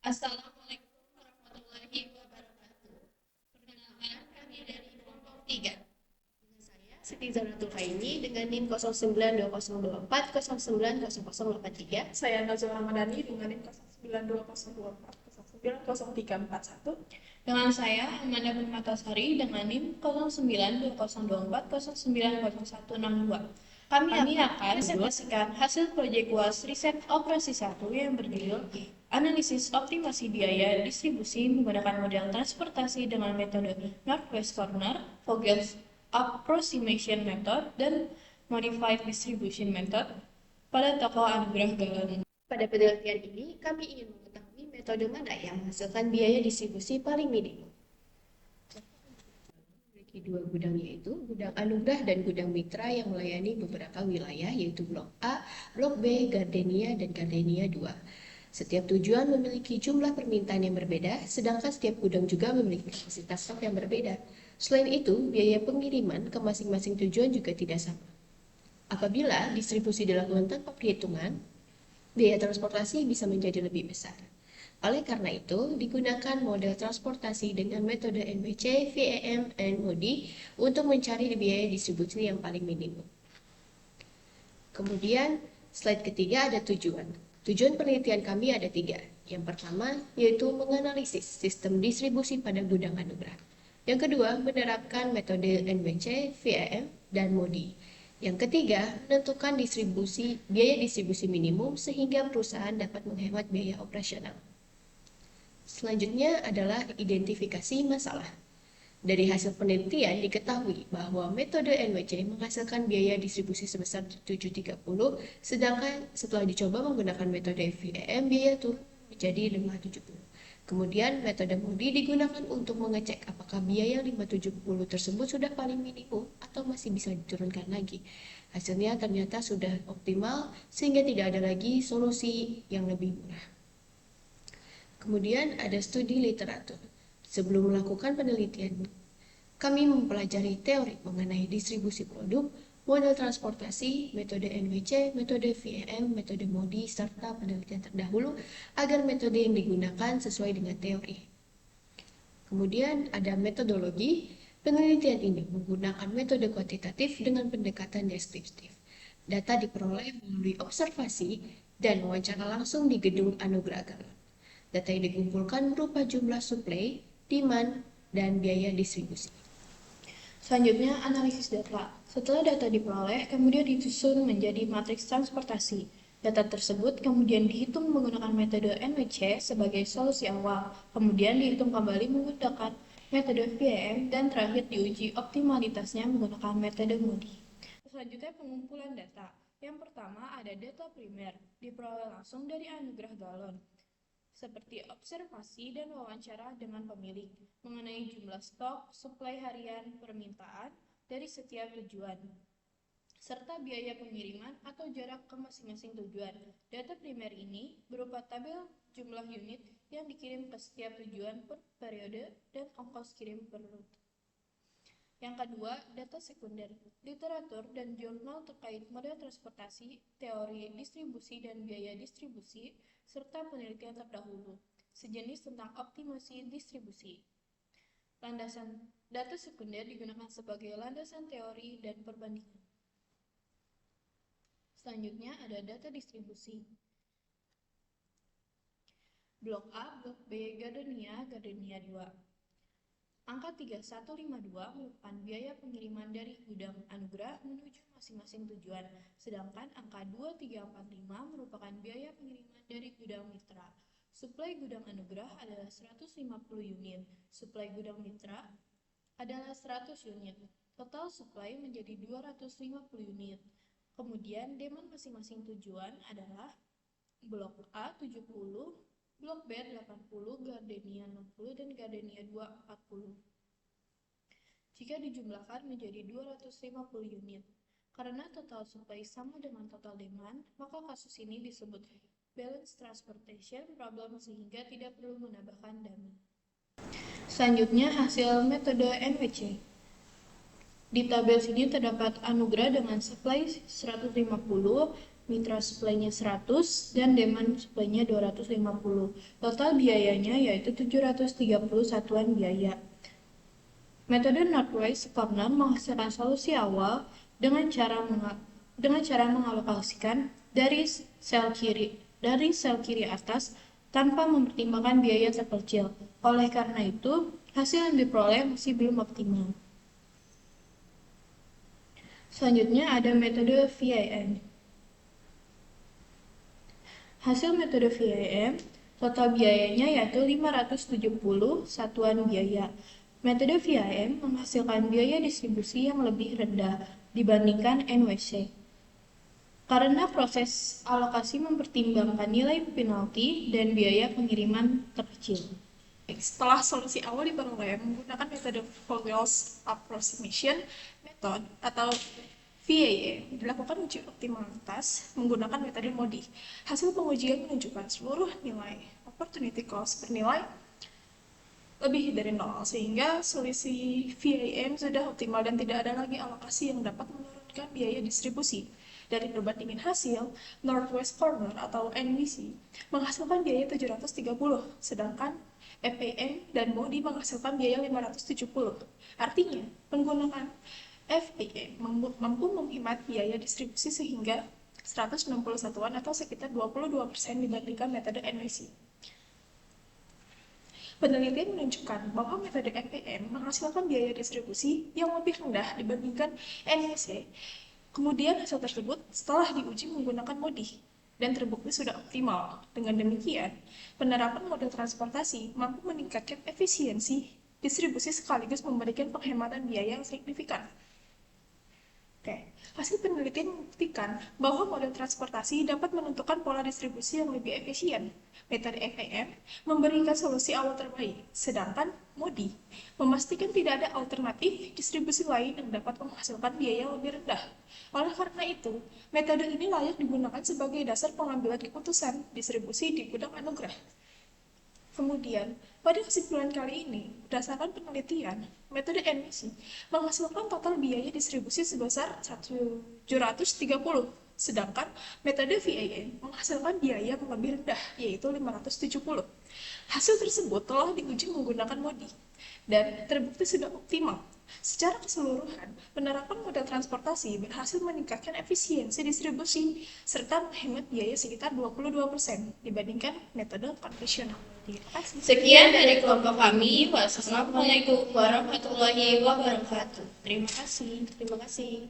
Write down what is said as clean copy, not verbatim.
Assalamualaikum warahmatullahi wabarakatuh. Perkenalkan, kami dari kelompok 3. Dengan saya, Siti Zaratul Haini dengan NIM 092024 09083. Saya Nazwa Ramadhani dengan NIM 092024 09031. Dengan saya, Amanda Permatasari dengan NIM 092024 0900162. Kami akan presentasikan hasil proyek UAS Riset Operasi 1 yang berjudul Analisis Optimasi Biaya Distribusi menggunakan model transportasi dengan metode Northwest Corner, Vogel's Approximation Method, dan Modified Distribution Method pada toko Anugerah Galon. Pada penelitian ini, kami ingin mengetahui metode mana yang menghasilkan biaya distribusi paling minim. Memiliki dua gudang, yaitu Gudang Anugerah dan Gudang Mitra yang melayani beberapa wilayah, yaitu Blok A, Blok B, Gardenia, dan Gardenia 2. Setiap tujuan memiliki jumlah permintaan yang berbeda, sedangkan setiap gudang juga memiliki kapasitas stok yang berbeda. Selain itu, biaya pengiriman ke masing-masing tujuan juga tidak sama. Apabila distribusi dilakukan tanpa perhitungan, biaya transportasi bisa menjadi lebih besar. Oleh karena itu, digunakan model transportasi dengan metode NBC, VEM, dan MODI untuk mencari biaya distribusi yang paling minimum. Kemudian, slide ketiga ada tujuan. Tujuan penelitian kami ada 3. Yang pertama, yaitu menganalisis sistem distribusi pada gudang anugerah. Yang kedua, menerapkan metode NBC, VEM, dan MODI. Yang ketiga, menentukan biaya distribusi minimum sehingga perusahaan dapat menghemat biaya operasional. Selanjutnya adalah identifikasi masalah. Dari hasil penelitian diketahui bahwa metode NWC menghasilkan biaya distribusi sebesar 730, sedangkan setelah dicoba menggunakan metode VEM biaya turun menjadi 570. Kemudian metode MODI digunakan untuk mengecek apakah biaya 570 tersebut sudah paling minimum atau masih bisa diturunkan lagi. Hasilnya ternyata sudah optimal sehingga tidak ada lagi solusi yang lebih murah. Kemudian ada studi literatur. Sebelum melakukan penelitian, kami mempelajari teori mengenai distribusi produk, model transportasi, metode NWC, metode VEM, metode MODI, serta penelitian terdahulu agar metode yang digunakan sesuai dengan teori. Kemudian ada metodologi. Penelitian ini menggunakan metode kuantitatif dengan pendekatan deskriptif. Data diperoleh melalui observasi dan wawancara langsung di gedung Anugerah Galon. Data yang dikumpulkan berupa jumlah suplai, demand, dan biaya distribusi. Selanjutnya, analisis data. Setelah data diperoleh, kemudian disusun menjadi matriks transportasi. Data tersebut kemudian dihitung menggunakan metode NWC sebagai solusi awal, kemudian dihitung kembali menggunakan metode VEM, dan terakhir diuji optimalitasnya menggunakan metode MODI. Selanjutnya, pengumpulan data. Yang pertama ada data primer, diperoleh langsung dari Anugerah Galon, seperti observasi dan wawancara dengan pemilik mengenai jumlah stok, suplai harian, permintaan dari setiap tujuan, serta biaya pengiriman atau jarak ke masing-masing tujuan. Data primer ini berupa tabel jumlah unit yang dikirim ke setiap tujuan per periode dan ongkos kirim per rute. Yang kedua, data sekunder, literatur dan jurnal terkait model transportasi, teori distribusi dan biaya distribusi, serta penelitian terdahulu, sejenis tentang optimasi distribusi. Landasan data sekunder digunakan sebagai landasan teori dan perbandingan. Selanjutnya ada data distribusi. Blok A, Blok B, Gardenia, Gardenia 2. Angka 3152 merupakan biaya pengiriman dari gudang Anugerah menuju masing-masing tujuan, sedangkan angka 2345 merupakan biaya pengiriman dari gudang Mitra. Suplai gudang Anugerah adalah 150 unit, suplai gudang Mitra adalah 100 unit. Total suplai menjadi 250 unit. Kemudian demand masing-masing tujuan adalah Blok A 70, Blok B 80, Gardenia 60, dan Gardenia 2 40. Jika dijumlahkan menjadi 250 unit. Karena total supply sama dengan total demand, maka kasus ini disebut balance transportation problem sehingga tidak perlu menambahkan demand. Selanjutnya hasil metode NWC. Di tabel sini terdapat Anugerah dengan supply 150 mitra supply-nya 100, dan demand supply-nya 250. Total biayanya yaitu 730 satuan biaya. Metode Northwest Corner menghasilkan solusi awal dengan cara mengalokasikan dari sel kiri atas tanpa mempertimbangkan biaya terkecil. Oleh karena itu, hasil yang diperoleh masih belum optimal. Selanjutnya ada metode VIM. Hasil metode VIM, total biayanya yaitu 570 satuan biaya. Metode VIM menghasilkan biaya distribusi yang lebih rendah dibandingkan NWC. Karena proses alokasi mempertimbangkan nilai penalti dan biaya pengiriman terkecil. Setelah solusi awal diperoleh menggunakan metode Vogels Approximation Method atau VAM, dilakukan uji optimalitas menggunakan metode MODI. Hasil pengujian menunjukkan seluruh nilai opportunity cost bernilai lebih dari 0, sehingga solusi VAM sudah optimal dan tidak ada lagi alokasi yang dapat menurunkan biaya distribusi. Dari perbandingan hasil, Northwest Corner atau NWC menghasilkan biaya 730, sedangkan FAM dan MODI menghasilkan biaya 570. Artinya, penggunaan FAM mampu menghemat biaya distribusi sehingga 160 satuan atau sekitar 22% dibandingkan metode NWC. Penelitian menunjukkan bahwa metode FAM menghasilkan biaya distribusi yang lebih rendah dibandingkan NWC. Kemudian hasil tersebut setelah diuji menggunakan MODI dan terbukti sudah optimal. Dengan demikian, penerapan model transportasi mampu meningkatkan efisiensi distribusi sekaligus memberikan penghematan biaya yang signifikan. Hasil penelitian membuktikan bahwa model transportasi dapat menentukan pola distribusi yang lebih efisien. Metode FAM memberikan solusi awal terbaik, sedangkan MODI memastikan tidak ada alternatif distribusi lain yang dapat menghasilkan biaya yang lebih rendah. Oleh karena itu, metode ini layak digunakan sebagai dasar pengambilan keputusan distribusi di gudang anugerah. Kemudian, pada kesimpulan kali ini, berdasarkan penelitian, metode NWC menghasilkan total biaya distribusi sebesar 730, sedangkan metode VAM menghasilkan biaya yang lebih rendah, yaitu 570. Hasil tersebut telah diuji menggunakan MODI dan terbukti sudah optimal. Secara keseluruhan, penerapan model transportasi berhasil meningkatkan efisiensi distribusi serta menghemat biaya sekitar 22% dibandingkan metode konvensional. Terima kasih. Sekian dari kelompok kami. Wassalamualaikum warahmatullahi wabarakatuh. Terima kasih. Terima kasih.